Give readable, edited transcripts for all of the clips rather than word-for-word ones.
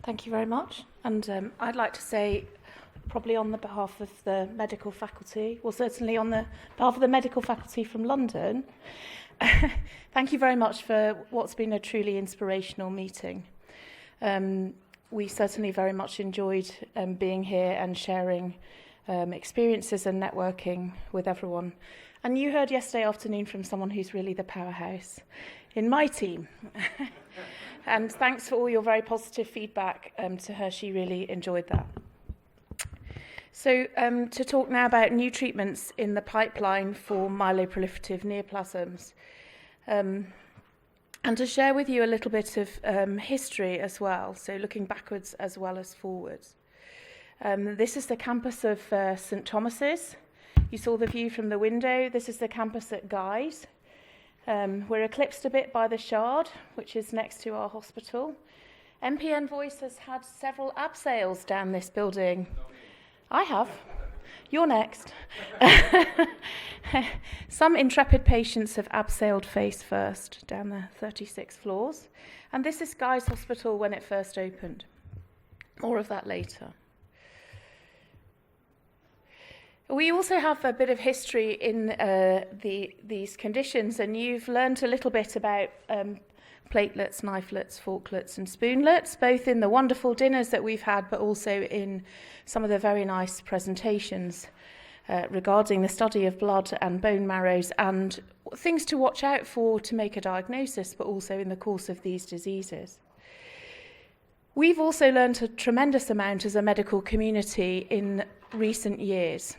Thank you very much. And I'd like to say, probably on the behalf of the medical faculty, well, certainly on the behalf of the medical faculty from London, thank you very much for what's been a truly inspirational meeting. We certainly very much enjoyed being here and sharing experiences and networking with everyone. And you heard yesterday afternoon from someone who's really the powerhouse in my team. And thanks for all your very positive feedback to her. She really enjoyed that. So to talk now about new treatments in the pipeline for myeloproliferative neoplasms. And to share with you a little bit of history as well, so looking backwards as well as forwards. This is the campus of St Thomas's. You saw the view from the window. This is the campus at Guy's. We're eclipsed a bit by the Shard, which is next to our hospital. MPN Voice has had several abseils down this building. I have. You're next. Some intrepid patients have abseiled face first down the 36 floors. And this is Guy's Hospital when it first opened. More of that later. We also have a bit of history in these conditions, and you've learned a little bit about platelets, knifelets, forklets and spoonlets, both in the wonderful dinners that we've had, but also in some of the very nice presentations regarding the study of blood and bone marrows and things to watch out for to make a diagnosis, but also in the course of these diseases. We've also learned a tremendous amount as a medical community in recent years.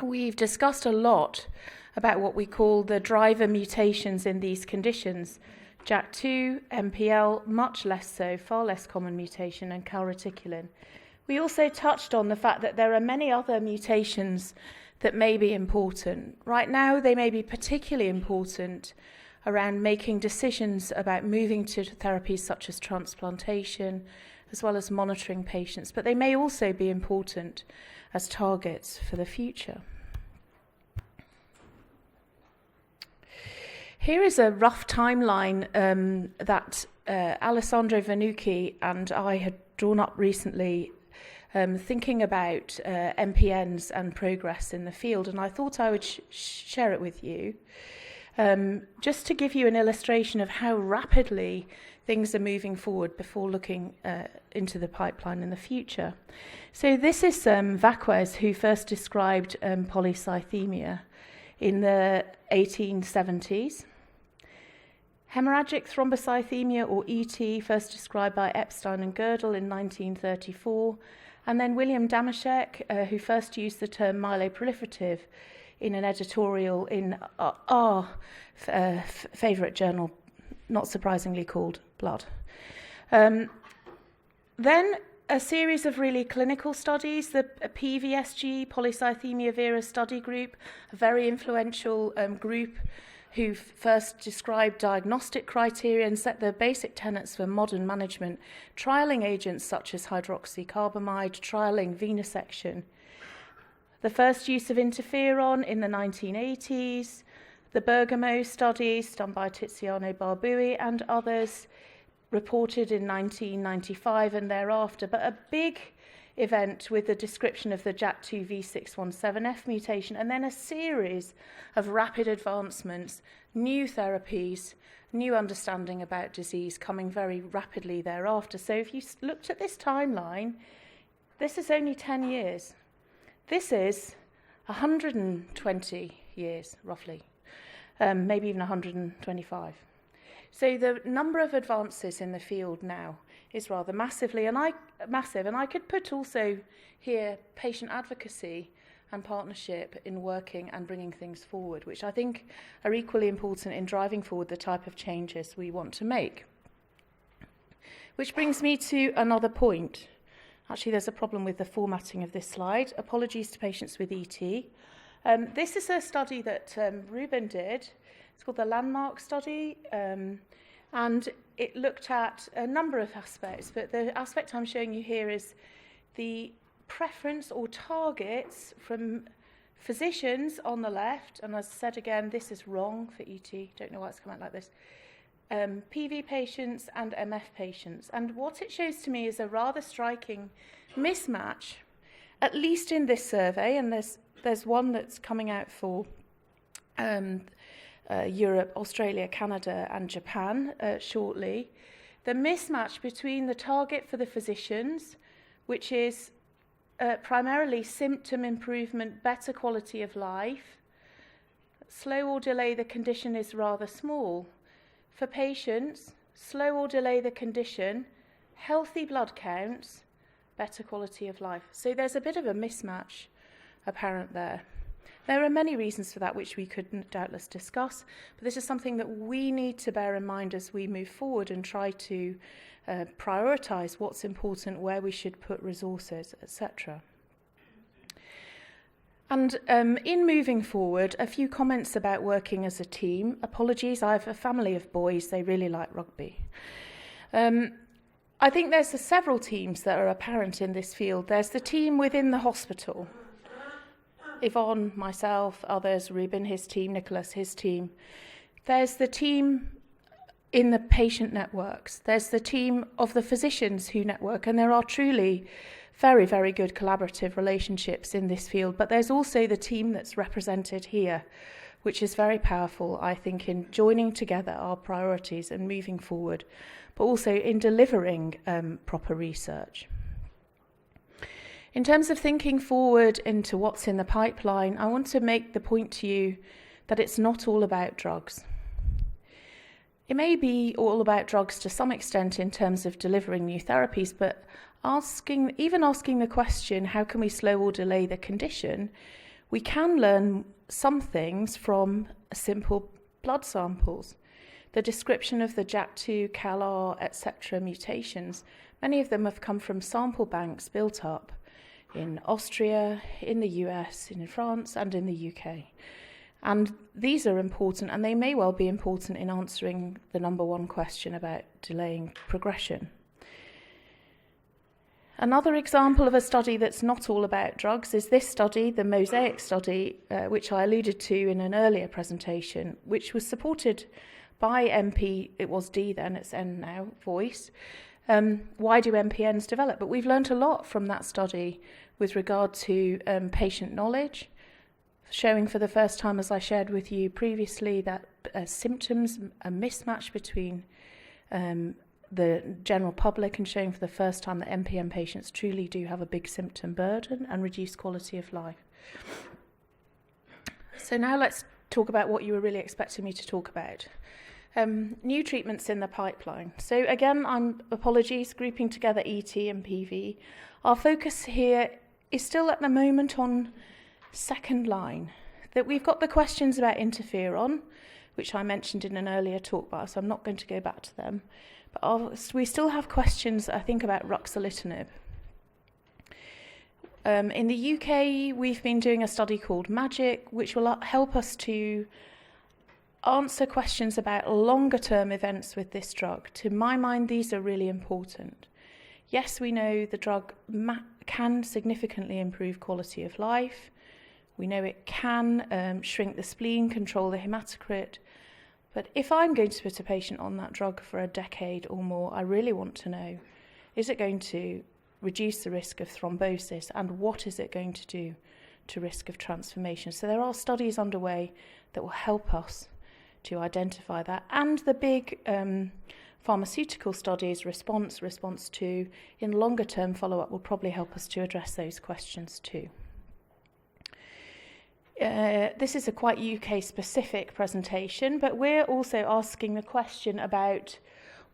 We've discussed a lot about what we call the driver mutations in these conditions. JAK2, MPL, much less so, far less common mutation, and calreticulin. We also touched on the fact that there are many other mutations that may be important. Right now, they may be particularly important around making decisions about moving to therapies such as transplantation, as well as monitoring patients, but they may also be important as targets for the future. Here is a rough timeline that Alessandro Vanucci and I had drawn up recently, thinking about MPNs and progress in the field, and I thought I would share it with you, just to give you an illustration of how rapidly things are moving forward before looking into the pipeline in the future. So this is Vaquez, who first described polycythemia in the 1870s. Hemorrhagic thrombocythemia, or ET, first described by Epstein and Gödel in 1934, and then William Damaszek, who first used the term myeloproliferative in an editorial in our favourite journal, not surprisingly called Blood. Then a series of really clinical studies, the PVSG, Polycythemia Vera Study Group, a very influential group who first described diagnostic criteria and set the basic tenets for modern management, trialling agents such as hydroxycarbamide, trialling venesection. The first use of interferon in the 1980s, the Bergamo studies done by Tiziano Barbui and others, reported in 1995 and thereafter, but a big event with the description of the JAK2 V617F mutation, and then a series of rapid advancements, new therapies, new understanding about disease coming very rapidly thereafter. So if you looked at this timeline, this is only 10 years. This is 120 years, roughly, maybe even 125. So the number of advances in the field now is rather massive, and I could put also here patient advocacy and partnership in working and bringing things forward, which I think are equally important in driving forward the type of changes we want to make. Which brings me to another point. Actually, there's a problem with the formatting of this slide. Apologies to patients with ET. This is a study that Ruben did. It's called the Landmark Study, and it looked at a number of aspects, but the aspect I'm showing you here is the preference or targets from physicians on the left, and as I said again, this is wrong for ET, don't know why it's come out like this, PV patients and MF patients. And what it shows to me is a rather striking mismatch, at least in this survey, and there's one that's coming out for Europe, Australia, Canada and Japan shortly. The mismatch between the target for the physicians, which is primarily symptom improvement, better quality of life, slow or delay the condition, is rather small. For patients, slow or delay the condition, healthy blood counts, better quality of life. So there's a bit of a mismatch apparent there. There are many reasons for that which we could doubtless discuss, but this is something that we need to bear in mind as we move forward and try to prioritise what's important, where we should put resources, etc. And in moving forward, a few comments about working as a team. Apologies, I have a family of boys, they really like rugby. I think there's several teams that are apparent in this field. There's the team within the hospital. Yvonne, myself, others, Ruben, his team, Nicholas, his team. There's the team in the patient networks. There's the team of the physicians who network, and there are truly very, very good collaborative relationships in this field. But there's also the team that's represented here, which is very powerful, I think, in joining together our priorities and moving forward, but also in delivering proper research. In terms of thinking forward into what's in the pipeline, I want to make the point to you that it's not all about drugs. It may be all about drugs to some extent in terms of delivering new therapies, but asking the question, how can we slow or delay the condition? We can learn some things from simple blood samples. The description of the JAK2, CALR, etc. mutations, many of them have come from sample banks built up in Austria, in the US, in France, and in the UK. And these are important, and they may well be important in answering the number one question about delaying progression. Another example of a study that's not all about drugs is this study, the MOSAIC study, which I alluded to in an earlier presentation, which was supported by it was D then, it's N now, Voice. Why do MPNs develop? But we've learned a lot from that study with regard to patient knowledge, showing for the first time, as I shared with you previously, that symptoms, a mismatch between the general public, and showing for the first time that MPN patients truly do have a big symptom burden and reduced quality of life. So now let's talk about what you were really expecting me to talk about. New treatments in the pipeline. So again, apologies, grouping together ET and PV. Our focus here is still at the moment on second line. That we've got the questions about interferon, which I mentioned in an earlier talk, so I'm not going to go back to them. But we still have questions, I think, about Ruxolitinib. In the UK, we've been doing a study called MAGIC, which will help us to answer questions about longer-term events with this drug. To my mind, these are really important. Yes, we know the drug can significantly improve quality of life. We know it can shrink the spleen, control the hematocrit. But if I'm going to put a patient on that drug for a decade or more, I really want to know, is it going to reduce the risk of thrombosis, and what is it going to do to risk of transformation? So there are studies underway that will help us to identify that. And the big pharmaceutical studies, response 2, in longer term follow-up will probably help us to address those questions too. This is a quite UK-specific presentation, but we're also asking the question about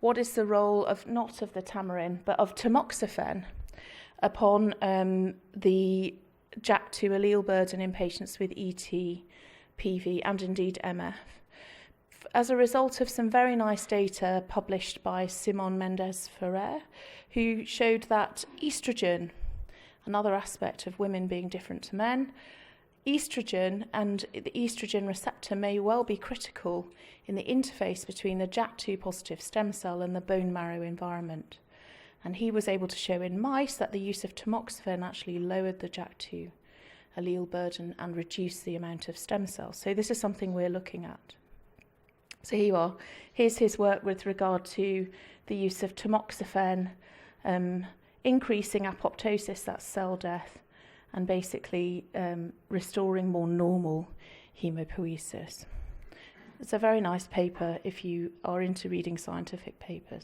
what is the role of, not of the tamarin, but of tamoxifen upon the JAK2 allele burden in patients with ET, PV, and indeed MF. As a result of some very nice data published by Simon Mendes Ferrer, who showed that estrogen, another aspect of women being different to men, estrogen and the estrogen receptor may well be critical in the interface between the JAK2 positive stem cell and the bone marrow environment. And he was able to show in mice that the use of tamoxifen actually lowered the JAK2 allele burden and reduced the amount of stem cells. So this is something we're looking at. So here you are. Here's his work with regard to the use of tamoxifen, increasing apoptosis, that's cell death, and basically restoring more normal hemopoiesis. It's a very nice paper if you are into reading scientific papers.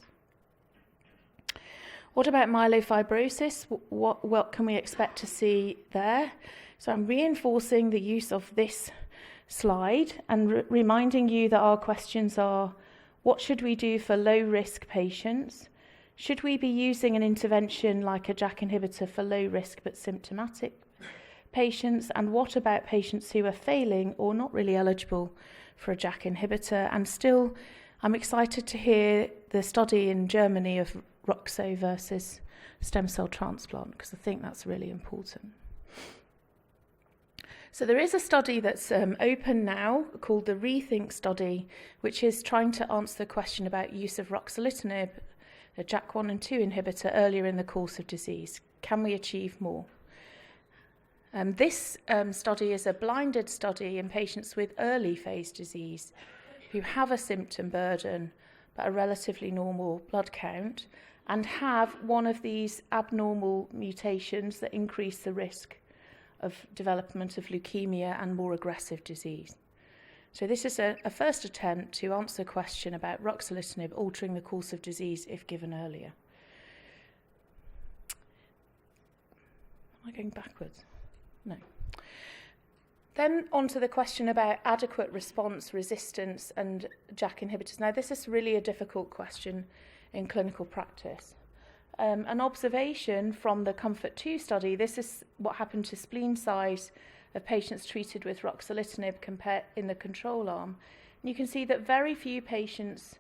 What about myelofibrosis? What can we expect to see there? So I'm reinforcing the use of this slide and reminding you that our questions are, what should we do for low-risk patients? Should we be using an intervention like a JAK inhibitor for low-risk but symptomatic patients? And what about patients who are failing or not really eligible for a JAK inhibitor? And still, I'm excited to hear the study in Germany of Ruxo versus stem cell transplant, because I think that's really important. So there is a study that's open now called the Rethink study, which is trying to answer the question about use of Ruxolitinib, a JAK1 and 2 inhibitor, earlier in the course of disease. Can we achieve more? This study is a blinded study in patients with early phase disease who have a symptom burden but a relatively normal blood count and have one of these abnormal mutations that increase the risk of development of leukemia and more aggressive disease. So this is a first attempt to answer a question about Ruxolitinib altering the course of disease if given earlier. Am I going backwards? No. Then on to the question about adequate response, resistance, and JAK inhibitors. Now, this is really a difficult question in clinical practice. An observation from the COMFORT-2 study, this is what happened to spleen size of patients treated with Ruxolitinib compared in the control arm. And you can see that very few patients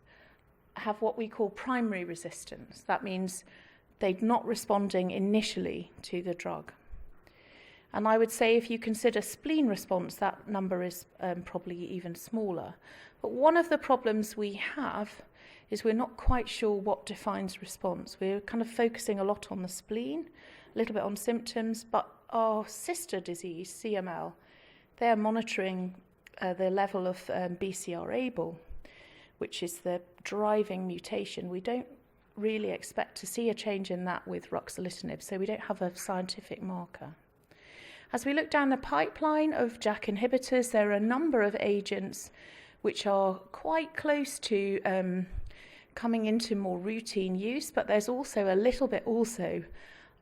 have what we call primary resistance. That means they're not responding initially to the drug. And I would say if you consider spleen response, that number is probably even smaller. But one of the problems we have is we're not quite sure what defines response. We're kind of focusing a lot on the spleen, a little bit on symptoms, but our sister disease, CML, they're monitoring the level of BCR-ABL, which is the driving mutation. We don't really expect to see a change in that with Ruxolitinib, so we don't have a scientific marker. As we look down the pipeline of JAK inhibitors, there are a number of agents which are quite close to coming into more routine use, but there's also a little bit also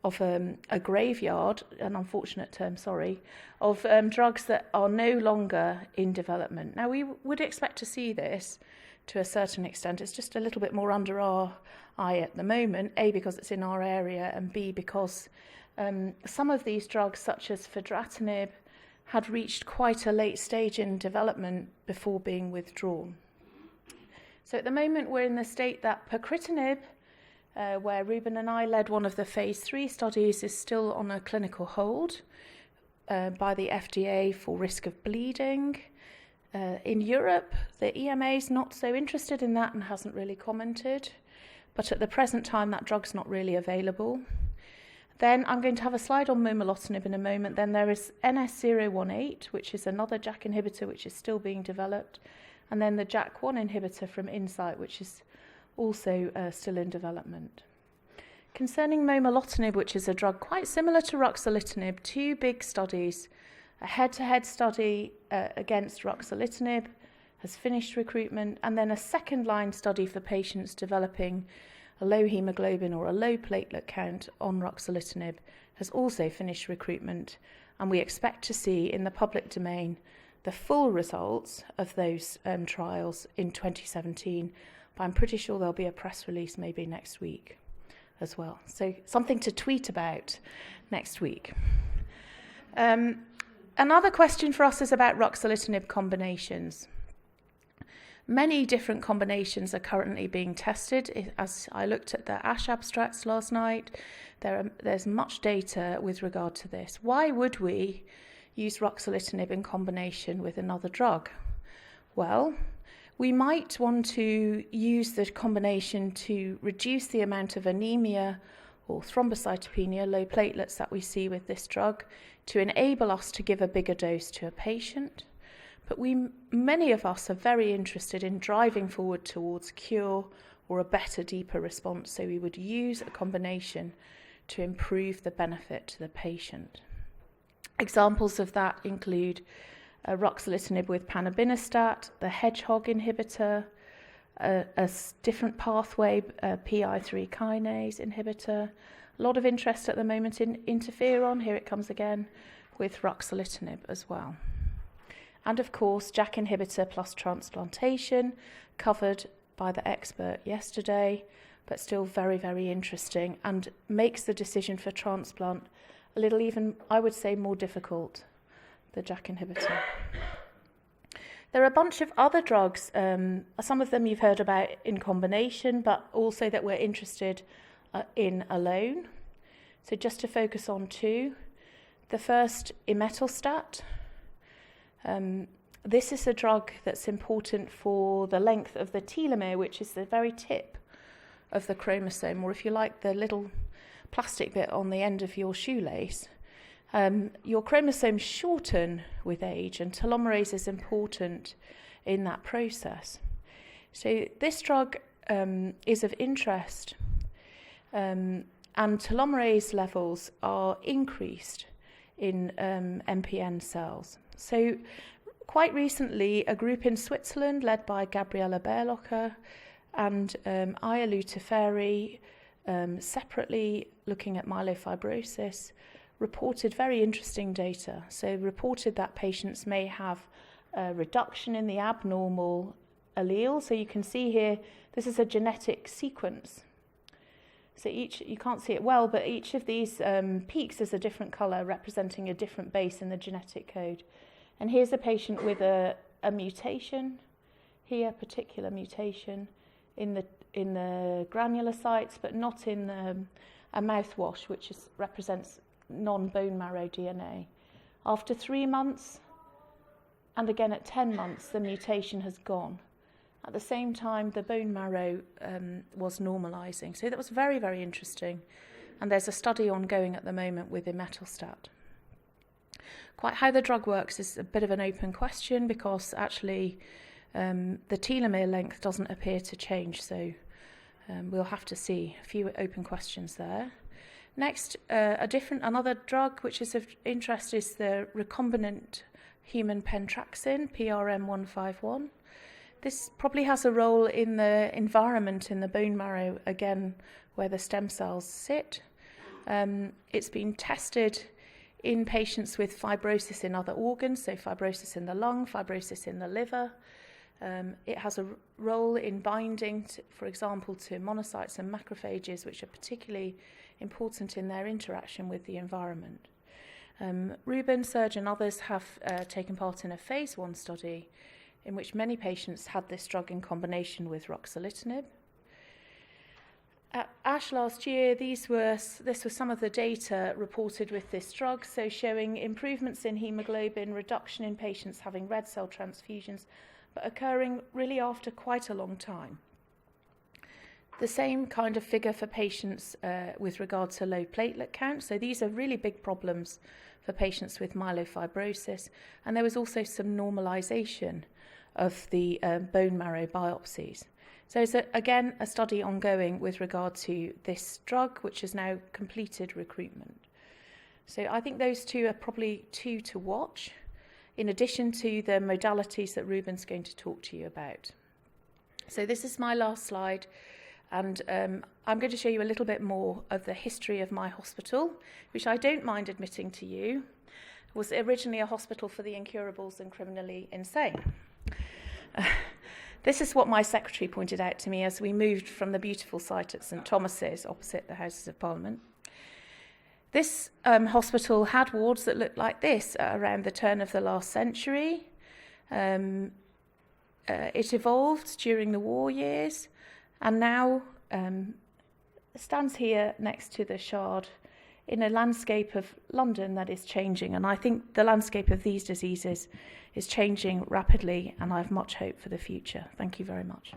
of a graveyard, an unfortunate term, sorry, of drugs that are no longer in development. Now, we would expect to see this to a certain extent. It's just a little bit more under our eye at the moment, A, because it's in our area, and B, because some of these drugs, such as Fedratinib, had reached quite a late stage in development before being withdrawn. So at the moment, we're in the state that pacritinib, where Ruben and I led one of the phase 3 studies, is still on a clinical hold by the FDA for risk of bleeding. In Europe, the EMA is not so interested in that and hasn't really commented. But at the present time, that drug's not really available. Then I'm going to have a slide on momelotinib in a moment. Then there is NS018, which is another JAK inhibitor which is still being developed. And then the JAK1 inhibitor from Incyte, which is also still in development. Concerning momelotinib, which is a drug quite similar to Ruxolitinib, 2 big studies. A head-to-head study against Ruxolitinib has finished recruitment, and then a second-line study for patients developing a low hemoglobin or a low platelet count on Ruxolitinib has also finished recruitment, and we expect to see in the public domain the full results of those trials in 2017, but I'm pretty sure there'll be a press release maybe next week as well. So something to tweet about next week. Another question for us is about Ruxolitinib combinations. Many different combinations are currently being tested. As I looked at the ASH abstracts last night, there's much data with regard to this. Why would we use Ruxolitinib in combination with another drug? Well, we might want to use the combination to reduce the amount of anemia or thrombocytopenia, low platelets that we see with this drug, to enable us to give a bigger dose to a patient. But many of us are very interested in driving forward towards cure or a better, deeper response. So we would use a combination to improve the benefit to the patient. Examples of that include ruxolitinib with panobinostat, the hedgehog inhibitor, a different pathway, PI3 kinase inhibitor. A lot of interest at the moment in interferon, here it comes again, with ruxolitinib as well. And of course, JAK inhibitor plus transplantation, covered by the expert yesterday, but still very, very interesting, and makes the decision for transplant a little even, I would say, more difficult, the JAK inhibitor. There are a bunch of other drugs, some of them you've heard about in combination, but also that we're interested in alone. So just to focus on two. The first, imetelstat. This is a drug that's important for the length of the telomere, which is the very tip of the chromosome, or if you like, the little plastic bit on the end of your shoelace. Your chromosomes shorten with age, and telomerase is important in that process. So this drug is of interest, and telomerase levels are increased in MPN cells. So quite recently, a group in Switzerland led by Gabriele Berlocher and Ayalou Teferi, separately looking at myelofibrosis, reported very interesting data. So reported that patients may have a reduction in the abnormal allele. So you can see here, this is a genetic sequence. So you can't see it well, but each of these peaks is a different colour representing a different base in the genetic code. And here's a patient with a mutation, here, particular mutation in the granulocytes, but not in a mouthwash, which represents non-bone marrow DNA. After 3 months, and again at 10 months, the mutation has gone. At the same time, the bone marrow was normalising. So that was very, very interesting. And there's a study ongoing at the moment with imetelstat. Quite how the drug works is a bit of an open question, because actually the telomere length doesn't appear to change. So we'll have to see. A few open questions there. Next, another drug which is of interest is the recombinant human pentraxin, PRM151. This probably has a role in the environment in the bone marrow, again, where the stem cells sit. It's been tested in patients with fibrosis in other organs, so fibrosis in the lung, fibrosis in the liver. It has a role in binding, for example, to monocytes and macrophages, which are particularly important in their interaction with the environment. Ruben, Serge and others have taken part in a phase 1 study in which many patients had this drug in combination with ruxolitinib. At ASH last year, this was some of the data reported with this drug, so showing improvements in hemoglobin, reduction in patients having red cell transfusions, but occurring really after quite a long time. The same kind of figure for patients with regard to low platelet count. So these are really big problems for patients with myelofibrosis. And there was also some normalization of the bone marrow biopsies. So it's, again, a study ongoing with regard to this drug, which has now completed recruitment. So I think those two are probably two to watch, in addition to the modalities that Ruben's going to talk to you about. So this is my last slide, and I'm going to show you a little bit more of the history of my hospital, which I don't mind admitting to you was originally a hospital for the incurables and criminally insane. This is what my secretary pointed out to me as we moved from the beautiful site at St Thomas's, opposite the Houses of Parliament. This hospital had wards that looked like this around the turn of the last century. It evolved during the war years, and now stands here next to the Shard in a landscape of London that is changing. And I think the landscape of these diseases is changing rapidly, and I have much hope for the future. Thank you very much.